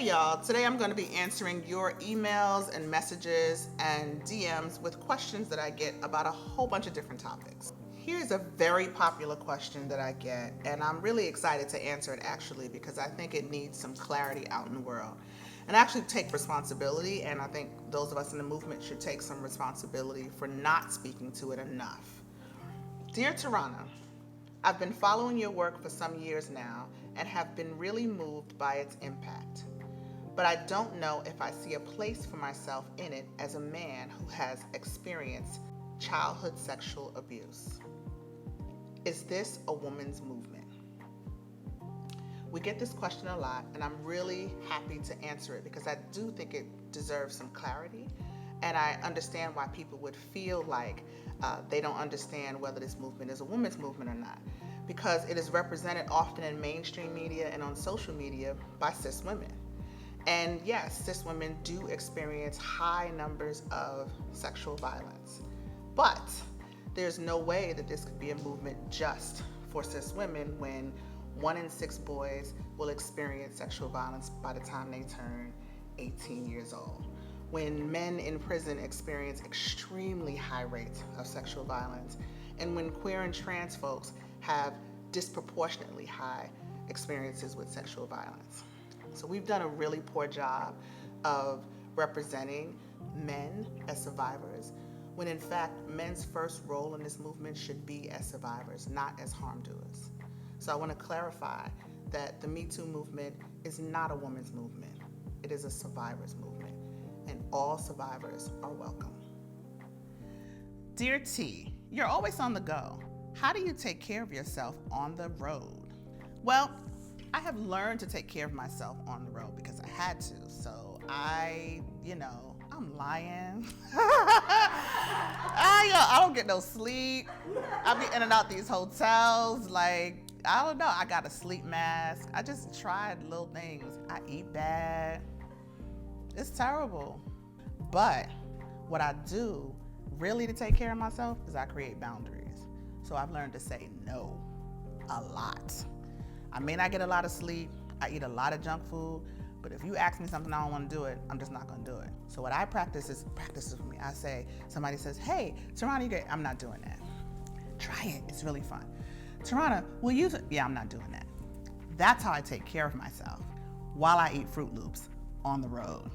Hey y'all, today I'm going to be answering your emails and messages and DMs with questions that I get about a whole bunch of different topics. Here's a very popular question that I get, and I'm really excited to answer it actually because I think it needs some clarity out in the world. And I actually take responsibility, and I think those of us in the movement should take some responsibility for not speaking to it enough. Dear Tarana, I've been following your work for some years now and have been really moved by its impact. But I don't know if I see a place for myself in it as a man who has experienced childhood sexual abuse. Is this a woman's movement? We get this question a lot, and I'm really happy to answer it because I do think it deserves some clarity, and I understand why people would feel like they don't understand whether this movement is a women's movement or not, because it is represented often in mainstream media and on social media by cis women. And yes, cis women do experience high numbers of sexual violence, but there's no way that this could be a movement just for cis women when 1 in 6 boys will experience sexual violence by the time they turn 18 years old. When men in prison experience extremely high rates of sexual violence, and when queer and trans folks have disproportionately high experiences with sexual violence. So we've done a really poor job of representing men as survivors, when in fact men's first role in this movement should be as survivors, not as harm doers. So I want to clarify that the Me Too movement is not a woman's movement. It is a survivor's movement, and all survivors are welcome. Dear T, you're always on the go. How do you take care of yourself on the road? Well, I have learned to take care of myself on the road because I had to. So I'm lying. I don't get no sleep. I be in and out these hotels. I don't know. I got a sleep mask. I just tried little things. I eat bad. It's terrible. But what I do really to take care of myself is I create boundaries. So I've learned to say no a lot. I may not get a lot of sleep, I eat a lot of junk food, but if you ask me something I don't want to do it, I'm just not going to do it. So what I practice is for me. I say, somebody says, hey, Tarana, I'm not doing that. Try it, it's really fun. Tarana, will you, yeah, I'm not doing that. That's how I take care of myself while I eat Fruit Loops on the road.